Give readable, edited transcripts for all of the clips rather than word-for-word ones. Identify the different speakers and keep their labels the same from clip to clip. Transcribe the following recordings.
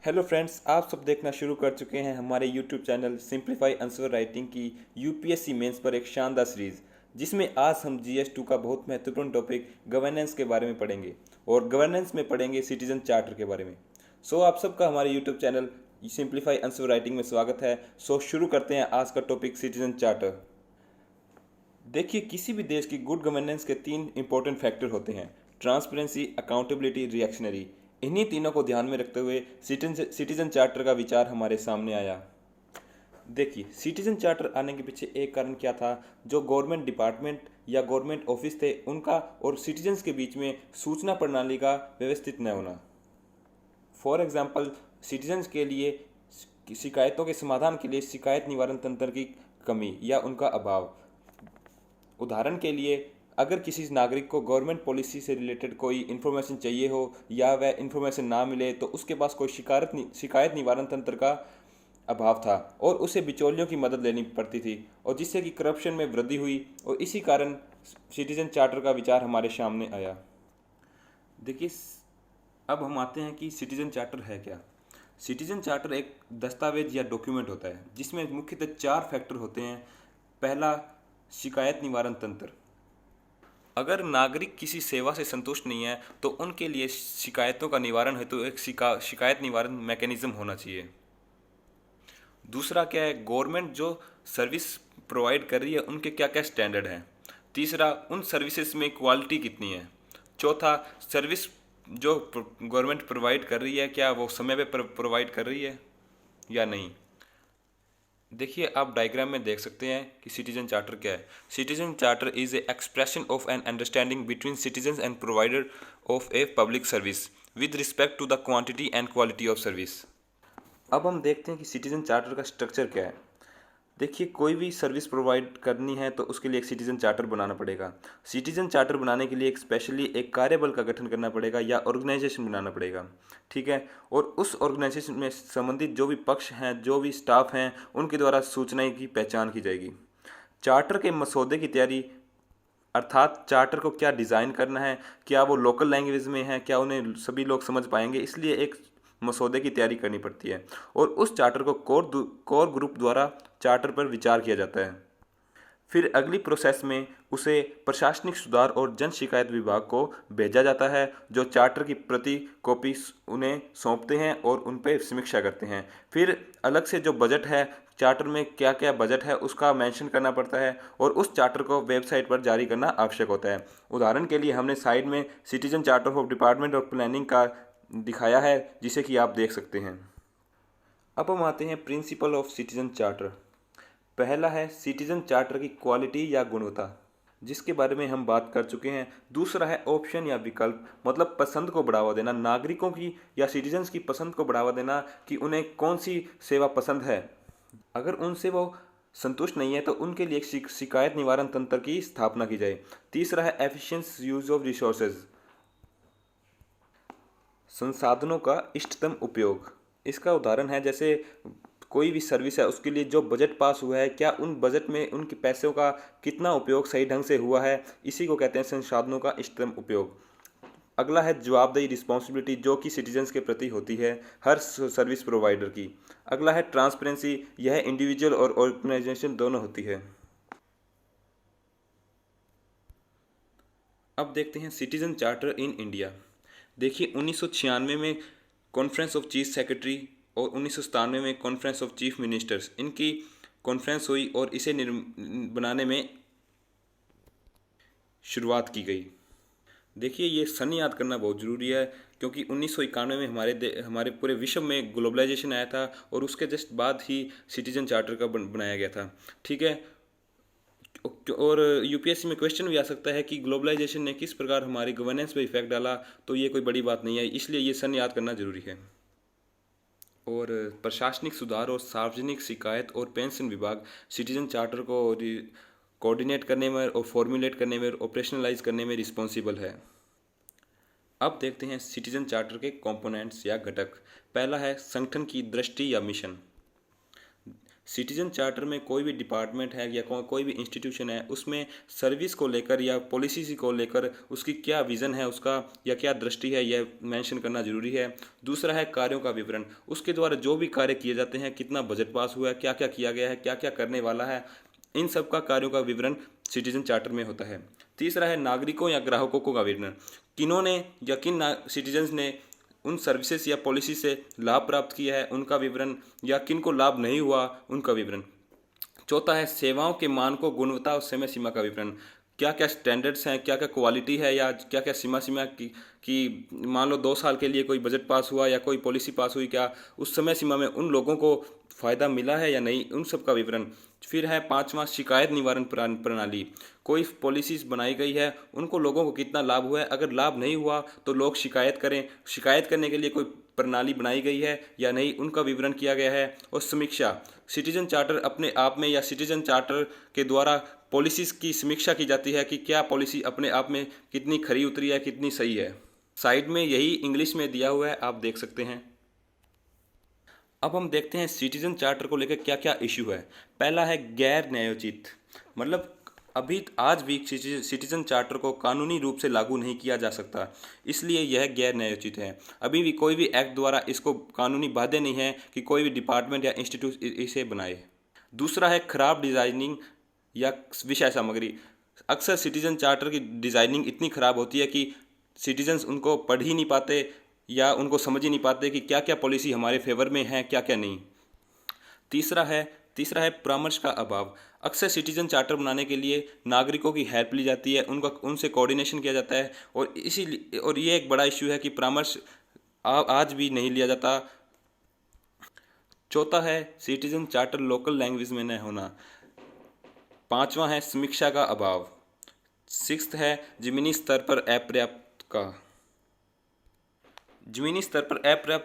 Speaker 1: Hello friends, आप सब देखना शुरू कर चुके हैं हमारे YouTube channel simplify answer writing की यूपीएससी मेंस पर एक शानदार सीरीज, जिसमें आज हम जीएस 2 का बहुत महत्वपूर्ण टॉपिक गवर्नेंस के बारे में पढ़ेंगे और गवर्नेंस में पढ़ेंगे सिटीजन चार्टर के बारे में। आप सबका हमारे YouTube channel simplify answer writing में स्वागत है। शुरू करते हैं आज का टॉपिक सिटीजन चार्टर। देखिए, किसी भी देश की गुड गवर्नेंस के तीन इंपॉर्टेंट फैक्टर होते हैं: ट्रांसपेरेंसी, अकाउंटेबिलिटी, रिएक्शनरी। इन्हीं तीनों को ध्यान में रखते हुए सिटीजन चार्टर का विचार हमारे सामने आया। देखिए, सिटीजन चार्टर आने के पीछे एक कारण क्या था। जो गवर्नमेंट डिपार्टमेंट या गवर्नमेंट ऑफिस थे, उनका और सिटीजन्स के बीच में सूचना प्रणाली का व्यवस्थित न होना। फॉर एग्जाम्पल, सिटीजन्स के लिए शिकायतों के समाधान के लिए शिकायत निवारण तंत्र की कमी या उनका अभाव। उदाहरण के लिए, अगर किसी नागरिक को गवर्नमेंट पॉलिसी से रिलेटेड कोई इन्फॉर्मेशन चाहिए हो या वह इन्फॉर्मेशन ना मिले, तो उसके पास कोई शिकायत निवारण तंत्र का अभाव था और उसे बिचौलियों की मदद लेनी पड़ती थी, और जिससे कि करप्शन में वृद्धि हुई, और इसी कारण सिटीजन चार्टर का विचार हमारे सामने आया। देखिए, अब हम आते हैं कि सिटीजन चार्टर है क्या। सिटीजन चार्टर एक दस्तावेज या डॉक्यूमेंट होता है जिसमें मुख्यतः चार फैक्टर होते हैं। पहला, शिकायत निवारण तंत्र। अगर नागरिक किसी सेवा से संतुष्ट नहीं है तो उनके लिए शिकायतों का निवारण हेतु एक शिकायत निवारण मैकेनिज्म होना चाहिए। दूसरा क्या है, गवर्नमेंट जो सर्विस प्रोवाइड कर रही है उनके क्या क्या स्टैंडर्ड हैं। तीसरा, उन सर्विसेज में क्वालिटी कितनी है। चौथा, सर्विस जो गवर्नमेंट प्रोवाइड कर रही है क्या वो समय पे प्रोवाइड कर रही है या नहीं। देखिए, आप डायग्राम में देख सकते हैं कि सिटीजन चार्टर क्या है। Citizen charter is a expression of an understanding between citizen and provider of a public service with respect to the quantity and quality of service. अब हम देखते हैं कि सिटीजन चार्टर का स्ट्रक्चर क्या है। देखिए, कोई भी सर्विस प्रोवाइड करनी है तो उसके लिए एक सिटीजन चार्टर बनाना पड़ेगा। सिटीजन चार्टर बनाने के लिए एक स्पेशली एक कार्यबल का गठन करना पड़ेगा या ऑर्गेनाइजेशन बनाना पड़ेगा। ठीक है, और उस ऑर्गेनाइजेशन में संबंधित जो भी पक्ष हैं, जो भी स्टाफ हैं, उनके द्वारा सूचनाएं की पहचान की जाएगी। चार्टर के मसौदे की तैयारी, अर्थात चार्टर को क्या डिज़ाइन करना है, क्या वो लोकल लैंग्वेज में है, क्या उन्हें सभी लोग समझ पाएंगे, इसलिए एक मसौदे की तैयारी करनी पड़ती है। और उस चार्टर को कोर ग्रुप द्वारा चार्टर पर विचार किया जाता है। फिर अगली प्रोसेस में उसे प्रशासनिक सुधार और जन शिकायत विभाग को भेजा जाता है, जो चार्टर की प्रति कॉपी उन्हें सौंपते हैं और उन पर समीक्षा करते हैं। फिर अलग से जो बजट है, चार्टर में क्या क्या बजट है उसका मेंशन करना पड़ता है, और उस चार्टर को वेबसाइट पर जारी करना आवश्यक होता है। उदाहरण के लिए हमने साइड में citizen charter of department of planning का दिखाया है, जिसे कि आप देख सकते हैं। अब हम आते हैं प्रिंसिपल ऑफ सिटीजन चार्टर। पहला है सिटीजन चार्टर की क्वालिटी या गुणवत्ता, जिसके बारे में हम बात कर चुके हैं। दूसरा है ऑप्शन या विकल्प, मतलब पसंद को बढ़ावा देना, नागरिकों की या सिटीजन्स की पसंद को बढ़ावा देना कि उन्हें कौन सी सेवा पसंद है। अगर उनसे वो संतुष्ट नहीं है तो उनके लिए एक शिकायत निवारण तंत्र की स्थापना की जाए। तीसरा है एफिशिएंट यूज ऑफ रिसोर्सेज, संसाधनों का इष्टतम उपयोग। इसका उदाहरण है, जैसे कोई भी सर्विस है उसके लिए जो बजट पास हुआ है, क्या उन बजट में उनके पैसों का कितना उपयोग सही ढंग से हुआ है, इसी को कहते हैं संसाधनों का इष्टतम उपयोग। अगला है जवाबदेही, रिस्पॉन्सिबिलिटी, जो कि सिटीजन्स के प्रति होती है हर सर्विस प्रोवाइडर की। अगला है ट्रांसपेरेंसी, यह इंडिविजुअल और ऑर्गेनाइजेशन दोनों होती है। अब देखते हैं सिटीजन चार्टर इन इंडिया। देखिए, 1996 में कॉन्फ्रेंस ऑफ चीफ सेक्रेटरी और 1997 में कॉन्फ्रेंस ऑफ चीफ मिनिस्टर्स, इनकी कॉन्फ्रेंस हुई और इसे बनाने में शुरुआत की गई। देखिए, ये सन याद करना बहुत ज़रूरी है, क्योंकि 1991 में हमारे पूरे विश्व में ग्लोबलाइजेशन आया था और उसके जस्ट बाद ही सिटीजन चार्टर का बनाया गया था। ठीक है, और यूपीएससी में क्वेश्चन भी आ सकता है कि ग्लोबलाइजेशन ने किस प्रकार हमारी गवर्नेंस पे इफेक्ट डाला, तो ये कोई बड़ी बात नहीं है, इसलिए ये सन याद करना जरूरी है। और प्रशासनिक सुधार और सार्वजनिक शिकायत और पेंशन विभाग सिटीजन चार्टर को कोऑर्डिनेट करने में और फॉर्मुलेट करने में और ऑपरेशनलाइज करने में रिस्पॉन्सिबल है। अब देखते हैं सिटीजन चार्टर के कंपोनेंट्स या घटक। पहला है संगठन की दृष्टि या मिशन। सिटीजन चार्टर में कोई भी डिपार्टमेंट है या कोई भी इंस्टीट्यूशन है, उसमें सर्विस को लेकर या पॉलिसी को लेकर उसकी क्या विज़न है उसका या क्या दृष्टि है, यह मेंशन करना जरूरी है। दूसरा है कार्यों का विवरण, उसके द्वारा जो भी कार्य किए जाते हैं, कितना बजट पास हुआ है, क्या क्या किया गया है, क्या क्या करने वाला है, इन सब का कार्यों का विवरण सिटीजन चार्टर में होता है। तीसरा है नागरिकों या ग्राहकों का विवरण, किन्होंने या किन सिटीजन्स ने उन सर्विसेज या पॉलिसी से लाभ प्राप्त किया है उनका विवरण, या किन को लाभ नहीं हुआ उनका विवरण। चौथा है सेवाओं के मानकों, गुणवत्ता और समय सीमा का विवरण, क्या क्या स्टैंडर्ड्स हैं, क्या क्या क्वालिटी है, या क्या क्या सीमा की मान लो 2 साल के लिए कोई बजट पास हुआ या कोई पॉलिसी पास हुई, क्या उस समय सीमा में उन लोगों को फ़ायदा मिला है या नहीं, उन सब का विवरण। फिर है पांचवा शिकायत निवारण प्रणाली, कोई पॉलिसीज बनाई गई है उनको लोगों को कितना लाभ हुआ है, अगर लाभ नहीं हुआ तो लोग शिकायत करें, शिकायत करने के लिए कोई प्रणाली बनाई गई है या नहीं, उनका विवरण किया गया है। और समीक्षा, सिटीजन चार्टर अपने आप में या सिटीजन चार्टर के द्वारा पॉलिसीज़ की समीक्षा की जाती है कि क्या पॉलिसी अपने आप में कितनी खरी उतरी है, कितनी सही है। साइड में यही इंग्लिश में दिया हुआ है, आप देख सकते हैं। अब हम देखते हैं सिटीजन चार्टर को लेकर क्या क्या इशू है। पहला है गैर न्यायोचित, मतलब अभी आज भी सिटीजन चार्टर को कानूनी रूप से लागू नहीं किया जा सकता, इसलिए यह गैर न्यायोचित है। अभी भी कोई भी एक्ट द्वारा इसको कानूनी बाध्य नहीं है कि कोई भी डिपार्टमेंट या इंस्टीट्यूट इसे बनाए। दूसरा है खराब डिजाइनिंग या विषय सामग्री, अक्सर सिटीजन चार्टर की डिजाइनिंग इतनी खराब होती है कि सिटीजन्स उनको पढ़ ही नहीं पाते या उनको समझ ही नहीं पाते कि क्या क्या पॉलिसी हमारे फेवर में है, क्या क्या नहीं। तीसरा है परामर्श का अभाव, अक्सर सिटीजन चार्टर बनाने के लिए नागरिकों की हेल्प ली जाती है, उनसे कोऑर्डिनेशन किया जाता है, और ये एक बड़ा इश्यू है कि परामर्श आज भी नहीं लिया जाता। चौथा है सिटीजन चार्टर लोकल लैंग्वेज में न होना। पांचवा है समीक्षा का अभाव। सिक्स्थ है जमीनी स्तर पर अपर्याप्त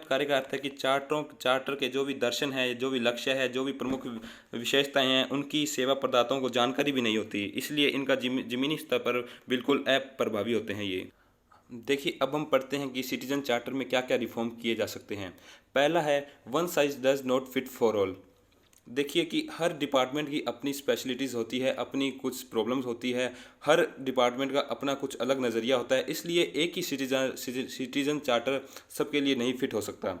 Speaker 1: कार्य का अर्थ है कि चार्टर के जो भी दर्शन है, जो भी लक्ष्य है, जो भी प्रमुख विशेषताएं हैं, उनकी सेवा प्रदाताओं को जानकारी भी नहीं होती, इसलिए इनका जमीनी स्तर पर बिल्कुल अप्रभावी होते हैं ये। देखिए अब हम पढ़ते हैं कि सिटीजन चार्टर में क्या क्या रिफॉर्म किए जा सकते हैं। पहला है one size does not fit for all. देखिए कि हर डिपार्टमेंट की अपनी स्पेशलिटीज़ होती है, अपनी कुछ प्रॉब्लम्स होती है, हर डिपार्टमेंट का अपना कुछ अलग नज़रिया होता है, इसलिए एक ही सिटीजन चार्टर सबके लिए नहीं फिट हो सकता।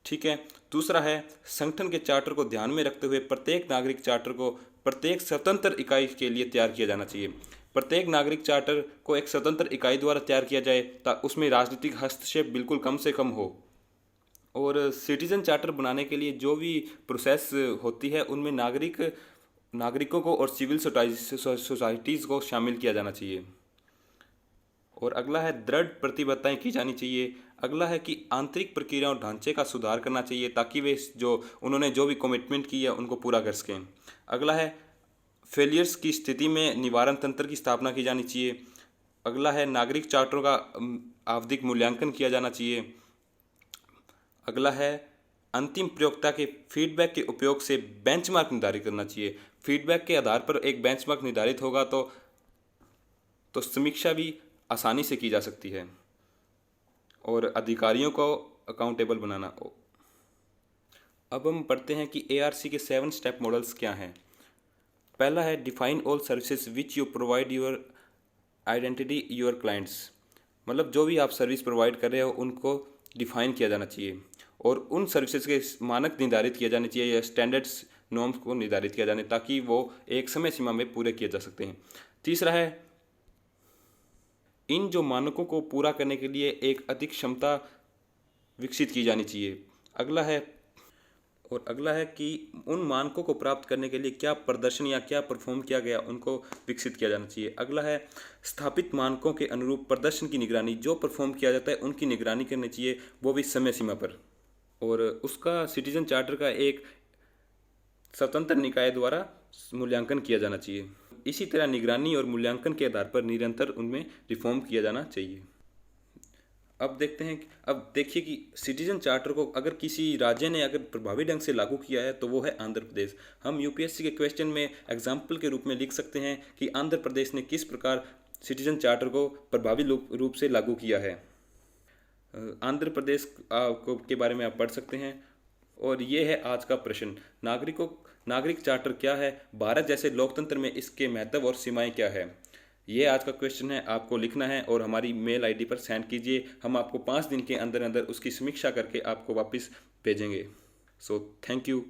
Speaker 1: ठीक है। दूसरा है संगठन के चार्टर को ध्यान में रखते हुए प्रत्येक नागरिक चार्टर को प्रत्येक स्वतंत्र इकाई के लिए तैयार किया जाना चाहिए। प्रत्येक नागरिक चार्टर को एक स्वतंत्र इकाई द्वारा तैयार किया जाए ताकि उसमें राजनीतिक हस्तक्षेप बिल्कुल कम से कम हो। और सिटीजन चार्टर बनाने के लिए जो भी प्रोसेस होती है उनमें नागरिकों को और सिविल सोसाइटीज़ को शामिल किया जाना चाहिए। और अगला है दृढ़ प्रतिबद्धताएं की जानी चाहिए। अगला है कि आंतरिक प्रक्रिया और ढांचे का सुधार करना चाहिए ताकि वे उन्होंने जो भी कमिटमेंट की है उनको पूरा कर सकें। अगला है फेलियर्स की स्थिति में निवारण तंत्र की स्थापना की जानी चाहिए। अगला है नागरिक चार्टरों का आवधिक मूल्यांकन किया जाना चाहिए। अगला है अंतिम प्रयोक्ता के फीडबैक के उपयोग से बेंचमार्क निर्धारित करना चाहिए। फीडबैक के आधार पर एक बेंचमार्क निर्धारित होगा तो समीक्षा भी आसानी से की जा सकती है। और अधिकारियों को अकाउंटेबल बनाना। अब हम पढ़ते हैं कि ARC के 7 स्टेप मॉडल्स क्या हैं। पहला है define all services which you provide your identity your clients, मतलब जो भी आप सर्विस प्रोवाइड कर रहे हो उनको डिफाइन किया जाना चाहिए और उन सर्विसेज के मानक निर्धारित किए जाने चाहिए या स्टैंडर्ड्स नॉर्म्स को निर्धारित किया जाने ताकि वो एक समय सीमा में पूरे किए जा सकते हैं। तीसरा है इन जो मानकों को पूरा करने के लिए एक अधिक क्षमता विकसित की जानी चाहिए। अगला है कि उन मानकों को प्राप्त करने के लिए क्या प्रदर्शन या क्या परफॉर्म किया गया उनको विकसित किया जाना चाहिए। अगला है स्थापित मानकों के अनुरूप प्रदर्शन की निगरानी, जो परफॉर्म किया जाता है उनकी निगरानी करनी चाहिए, वो भी समय सीमा पर, और उसका सिटीजन चार्टर का एक स्वतंत्र निकाय द्वारा मूल्यांकन किया जाना चाहिए। इसी तरह निगरानी और मूल्यांकन के आधार पर निरंतर उनमें रिफॉर्म किया जाना चाहिए। अब देखिए कि सिटीजन चार्टर को अगर किसी राज्य ने अगर प्रभावी ढंग से लागू किया है तो वो है आंध्र प्रदेश। हम UPSC के क्वेश्चन में एग्जाम्पल के रूप में लिख सकते हैं कि आंध्र प्रदेश ने किस प्रकार सिटीजन चार्टर को प्रभावी रूप से लागू किया है। आंध्र प्रदेश के बारे में आप पढ़ सकते हैं। और ये है आज का प्रश्न, नागरिक चार्टर क्या है, भारत जैसे लोकतंत्र में इसके महत्व और सीमाएं क्या है। ये आज का क्वेश्चन है, आपको लिखना है और हमारी मेल आईडी पर सेंड कीजिए। हम आपको 5 दिन के अंदर अंदर उसकी समीक्षा करके आपको वापस भेजेंगे। So thank you.